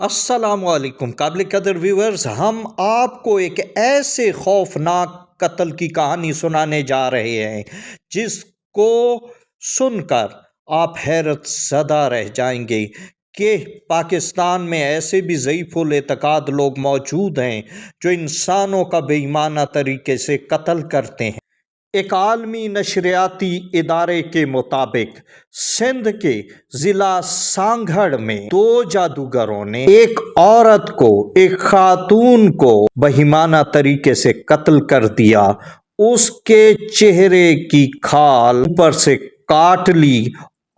السلام علیکم قابل قدر ویورز، ہم آپ کو ایک ایسے خوفناک قتل کی کہانی سنانے جا رہے ہیں جس کو سن کر آپ حیرت زدہ رہ جائیں گے کہ پاکستان میں ایسے بھی ضعیف الاعتقاد لوگ موجود ہیں جو انسانوں کا بے ایمانہ طریقے سے قتل کرتے ہیں۔ ایک عالمی نشریاتی ادارے کے مطابق سندھ کے ضلع سانگھڑ میں دو جادوگروں نے ایک عورت کو، ایک خاتون کو بہیمانہ طریقے سے قتل کر دیا۔ اس کے چہرے کی کھال اوپر سے کاٹ لی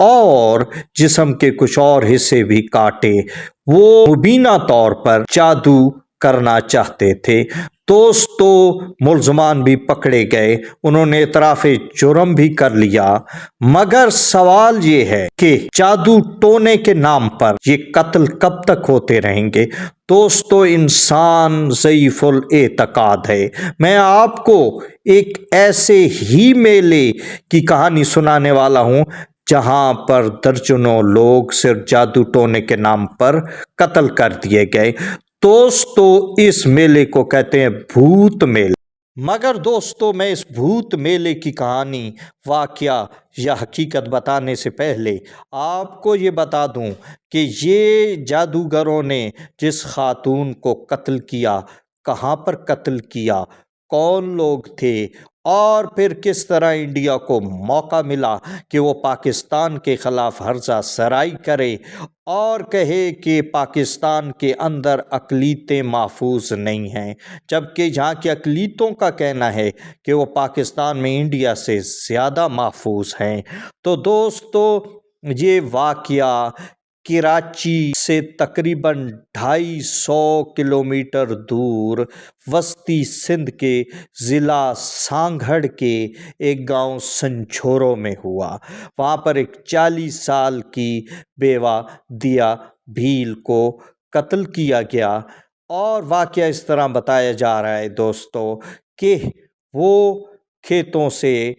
اور جسم کے کچھ اور حصے بھی کاٹے۔ وہ مبینہ طور پر جادو کرنا چاہتے تھے۔ دوستو، ملزمان بھی پکڑے گئے، انہوں نے اعتراف جرم بھی کر لیا، مگر سوال یہ ہے کہ جادو ٹونے کے نام پر یہ قتل کب تک ہوتے رہیں گے؟ دوستو، انسان ضعیف الاعتقاد ہے۔ میں آپ کو ایک ایسے ہی میلے کی کہانی سنانے والا ہوں جہاں پر درجنوں لوگ صرف جادو ٹونے کے نام پر قتل کر دیے گئے۔ دوستو، اس میلے کو کہتے ہیں بھوت میلہ۔ مگر دوستو، میں اس بھوت میلے کی کہانی، واقعہ یا حقیقت بتانے سے پہلے آپ کو یہ بتا دوں کہ یہ جادوگروں نے جس خاتون کو قتل کیا، کہاں پر قتل کیا، کون لوگ تھے، اور پھر کس طرح انڈیا کو موقع ملا کہ وہ پاکستان کے خلاف ہرزہ سرائی کرے اور کہے کہ پاکستان کے اندر اقلیتیں محفوظ نہیں ہیں، جبکہ جہاں کی اقلیتوں کا کہنا ہے کہ وہ پاکستان میں انڈیا سے زیادہ محفوظ ہیں۔ تو دوستو، یہ واقعہ کراچی سے تقریباً 250 کلومیٹر دور وسطی سندھ کے ضلع سانگھڑ کے ایک گاؤں سنجھورو میں ہوا۔ وہاں پر ایک 40 سال کی بیوہ دیا بھیل کو قتل کیا گیا، اور واقعہ اس طرح بتایا جا رہا ہے دوستو کہ وہ کھیتوں سے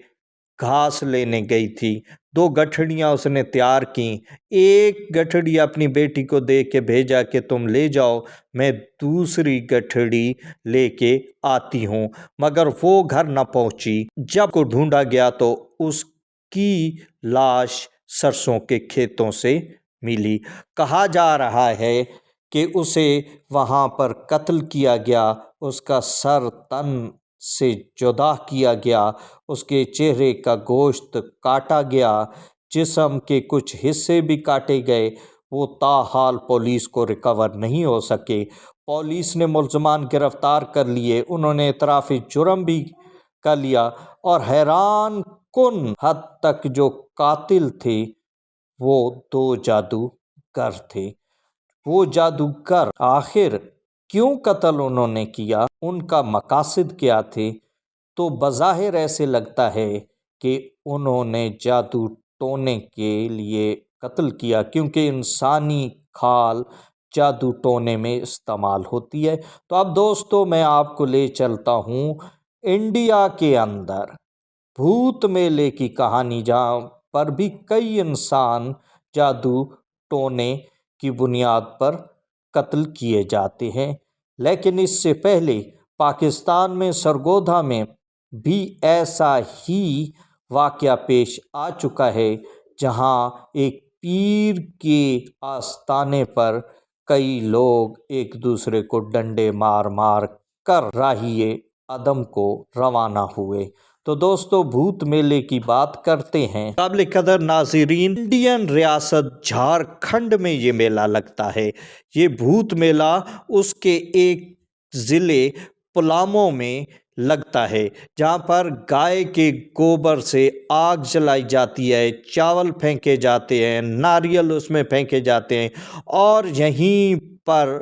گھاس لینے گئی تھی۔ 2 گٹھڑیاں اس نے تیار کیں، ایک گٹھڑی اپنی بیٹی کو دے کے بھیجا کہ تم لے جاؤ، میں دوسری گٹھڑی لے کے آتی ہوں، مگر وہ گھر نہ پہنچی۔ جب کو ڈھونڈا گیا تو اس کی لاش سرسوں کے کھیتوں سے ملی۔ کہا جا رہا ہے کہ اسے وہاں پر قتل کیا گیا، اس کا سر تن سے جدا کیا گیا، اس کے چہرے کا گوشت کاٹا گیا، جسم کے کچھ حصے بھی کاٹے گئے۔ وہ تاحال پولیس کو ریکور نہیں ہو سکے۔ پولیس نے ملزمان گرفتار کر لیے، انہوں نے اعتراف جرم بھی کر لیا، اور حیران کن حد تک جو قاتل تھے وہ 2 جادوگر تھے۔ وہ جادوگر آخر کیوں قتل انہوں نے کیا، ان کا مقاصد کیا تھے؟ تو بظاہر ایسے لگتا ہے کہ انہوں نے جادو ٹونے کے لیے قتل کیا، کیونکہ انسانی کھال جادو ٹونے میں استعمال ہوتی ہے۔ تو اب دوستو، میں آپ کو لے چلتا ہوں انڈیا کے اندر بھوت میلے کی کہانی، جہاں پر بھی کئی انسان جادو ٹونے کی بنیاد پر قتل کیے جاتے ہیں۔ لیکن اس سے پہلے پاکستان میں سرگودھا میں بھی ایسا ہی واقعہ پیش آ چکا ہے، جہاں ایک پیر کے آستانے پر کئی لوگ ایک دوسرے کو ڈنڈے مار مار کر راہی عدم کو روانہ ہوئے۔ تو دوستو، بھوت میلے کی بات کرتے ہیں۔ قابل قدر ناظرین، انڈین ریاست جھارکھنڈ میں یہ میلہ لگتا ہے۔ یہ بھوت میلہ اس کے ایک ضلع پلامو میں لگتا ہے، جہاں پر گائے کے گوبر سے آگ جلائی جاتی ہے، چاول پھینکے جاتے ہیں، ناریل اس میں پھینکے جاتے ہیں، اور یہیں پر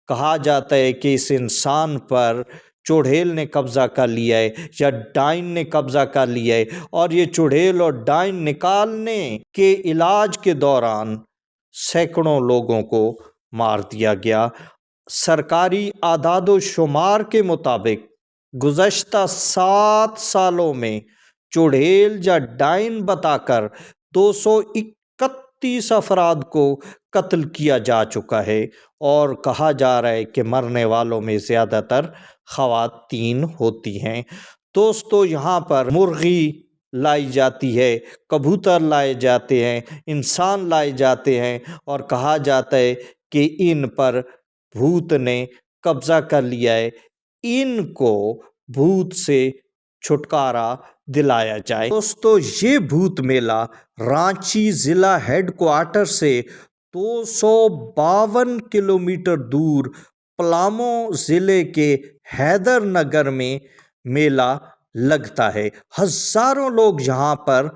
کہا جاتا ہے کہ اس انسان پر چڑیل نے قبضہ کر لیا ہے یا ڈائن نے قبضہ کر لیا ہے، اور یہ چڑیل اور ڈائن نکالنے کے علاج کے دوران سینکڑوں لوگوں کو مار دیا گیا۔ سرکاری اعداد و شمار کے مطابق گزشتہ 7 سالوں میں چڑیل یا ڈائن بتا کر 231 افراد کو قتل کیا جا چکا ہے، اور کہا جا رہا ہے کہ مرنے والوں میں زیادہ تر خواتین ہوتی ہیں۔ دوستو، یہاں پر مرغی لائی جاتی ہے، کبوتر لائے جاتے ہیں، انسان لائے جاتے ہیں، اور کہا جاتا ہے کہ ان پر بھوت نے قبضہ کر لیا ہے، ان کو بھوت سے چھٹکارا دلایا جائے۔ دوستو، یہ بھوت میلہ رانچی ضلع ہیڈ کوارٹر سے 252 کلومیٹر دور پلامو ضلع کے حیدر نگر میں میلہ لگتا ہے۔ ہزاروں لوگ یہاں پر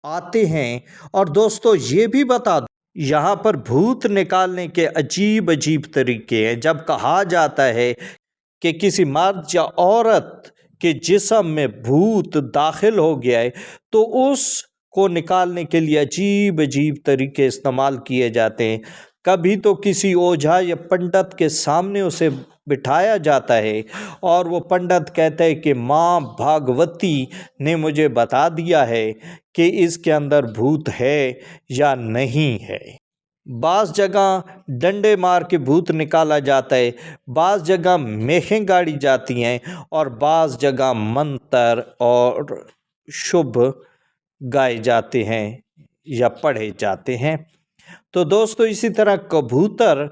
آتے ہیں، اور دوستو یہ بھی بتا دوں، یہاں پر بھوت نکالنے کے عجیب عجیب طریقے ہیں۔ جب کہا جاتا ہے کہ کسی مرد یا عورت کے جسم میں بھوت داخل ہو گیا ہے، تو اس کو نکالنے کے لیے عجیب عجیب طریقے استعمال کیے جاتے ہیں۔ کبھی تو کسی اوجھا یا پنڈت کے سامنے اسے بٹھایا جاتا ہے، اور وہ پنڈت کہتا ہے کہ ماں بھاگوتی نے مجھے بتا دیا ہے کہ اس کے اندر بھوت ہے یا نہیں ہے۔ بعض جگہ ڈنڈے مار کے بھوت نکالا جاتا ہے، بعض جگہ میخیں گاڑی جاتی ہیں، اور بعض جگہ منتر اور شبھ گائے جاتے ہیں یا پڑھے جاتے ہیں۔ تو دوستو، اسی طرح کبوتر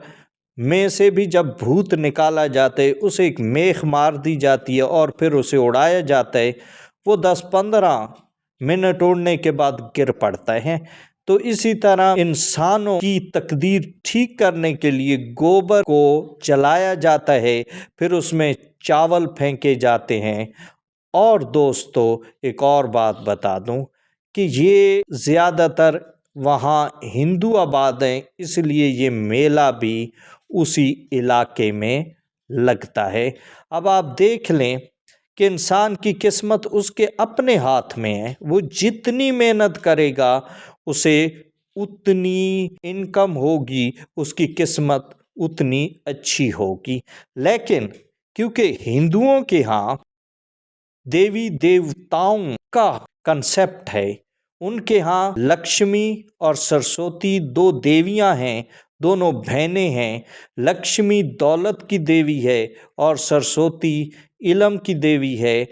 میں سے بھی جب بھوت نکالا جاتا ہے، اسے ایک میخ مار دی جاتی ہے اور پھر اسے اڑایا جاتا ہے۔ وہ 10-15 منٹ اڑنے کے بعد گر پڑتا ہے۔ تو اسی طرح انسانوں کی تقدیر ٹھیک کرنے کے لیے گوبر کو جلایا جاتا ہے، پھر اس میں چاول پھینکے جاتے ہیں۔ اور دوستو، ایک اور بات بتا دوں کہ یہ زیادہ تر وہاں ہندو آباد ہیں، اس لیے یہ میلہ بھی اسی علاقے میں لگتا ہے۔ اب آپ دیکھ لیں کہ انسان کی قسمت اس کے اپنے ہاتھ میں ہے، وہ جتنی محنت کرے گا اسے اتنی انکم ہوگی، اس کی قسمت اتنی اچھی ہوگی۔ لیکن کیونکہ ہندوؤں کے ہاں دیوی دیوتاؤں کا کنسیپٹ ہے، ان کے ہاں لکشمی اور سرسوتی 2 دیویاں ہیں، دونوں بہنیں ہیں۔ لکشمی دولت کی دیوی ہے اور سرسوتی علم کی دیوی ہے۔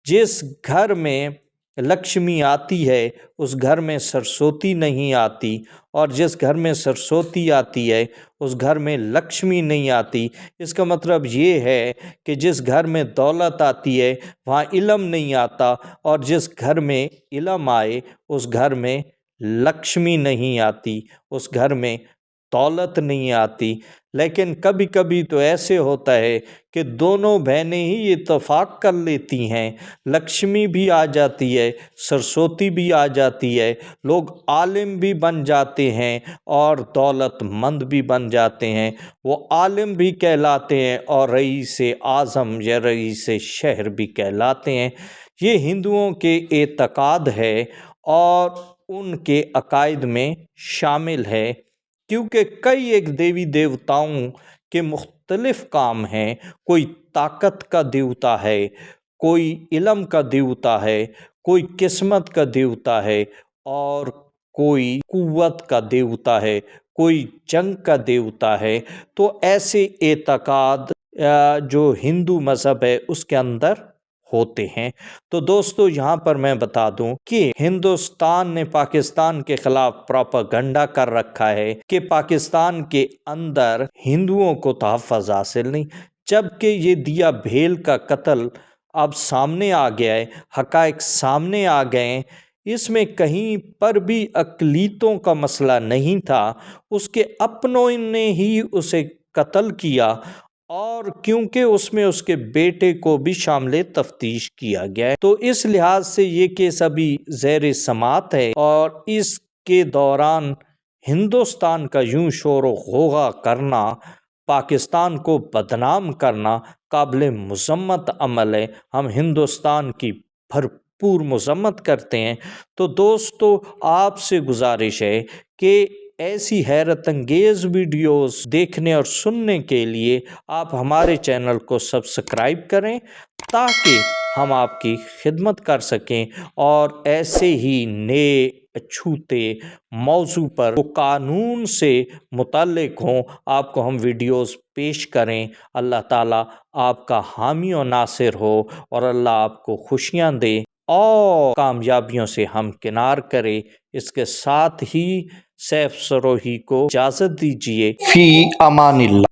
جس گھر میں لکشمی آتی ہے اس گھر میں سرسوتی نہیں آتی، اور جس گھر میں سرسوتی آتی ہے اس گھر میں لکشمی نہیں آتی۔ اس کا مطلب یہ ہے کہ جس گھر میں دولت آتی ہے وہاں علم نہیں آتا، اور جس گھر میں علم آئے اس گھر میں لکشمی نہیں آتی، اس گھر میں دولت نہیں آتی۔ لیکن کبھی کبھی تو ایسے ہوتا ہے کہ دونوں بہنیں ہی اتفاق کر لیتی ہیں، لکشمی بھی آ جاتی ہے، سرسوتی بھی آ جاتی ہے، لوگ عالم بھی بن جاتے ہیں اور دولت مند بھی بن جاتے ہیں۔ وہ عالم بھی کہلاتے ہیں اور رئیس اعظم یا رئیس شہر بھی کہلاتے ہیں۔ یہ ہندوؤں کے اعتقاد ہے اور ان کے عقائد میں شامل ہے، کیونکہ کئی ایک دیوی دیوتاؤں کے مختلف کام ہیں۔ کوئی طاقت کا دیوتا ہے، کوئی علم کا دیوتا ہے، کوئی قسمت کا دیوتا ہے، اور کوئی قوت کا دیوتا ہے، کوئی جنگ کا دیوتا ہے۔ تو ایسے اعتقاد جو ہندو مذہب ہے اس کے اندر ہوتے ہیں۔ تو دوستو، یہاں پر میں بتا دوں کہ ہندوستان نے پاکستان کے خلاف پروپیگنڈا کر رکھا ہے کہ پاکستان کے اندر ہندوؤں کو تحفظ حاصل نہیں، جبکہ یہ دیا بھیل کا قتل اب سامنے آ گیا ہے، حقائق سامنے آ گئے ہیں۔ اس میں کہیں پر بھی اقلیتوں کا مسئلہ نہیں تھا، اس کے اپنوں نے ہی اسے قتل کیا، اور کیونکہ اس میں اس کے بیٹے کو بھی شامل تفتیش کیا گیا ہے، تو اس لحاظ سے یہ کیس ابھی زیر سماعت ہے، اور اس کے دوران ہندوستان کا یوں شور و غوغا کرنا، پاکستان کو بدنام کرنا قابل مذمت عمل ہے۔ ہم ہندوستان کی بھرپور مذمت کرتے ہیں۔ تو دوستو، آپ سے گزارش ہے کہ ایسی حیرت انگیز ویڈیوز دیکھنے اور سننے کے لیے آپ ہمارے چینل کو سبسکرائب کریں، تاکہ ہم آپ کی خدمت کر سکیں اور ایسے ہی نئے اچھوتے موضوع پر وہ قانون سے متعلق ہوں، آپ کو ہم ویڈیوز پیش کریں۔ اللہ تعالیٰ آپ کا حامی و ناصر ہو اور اللہ آپ کو خوشیاں دے اور کامیابیوں سے ہمکنار کرے۔ اس کے ساتھ ہی سیف سروہی کو اجازت دیجیے۔ فی امان اللہ۔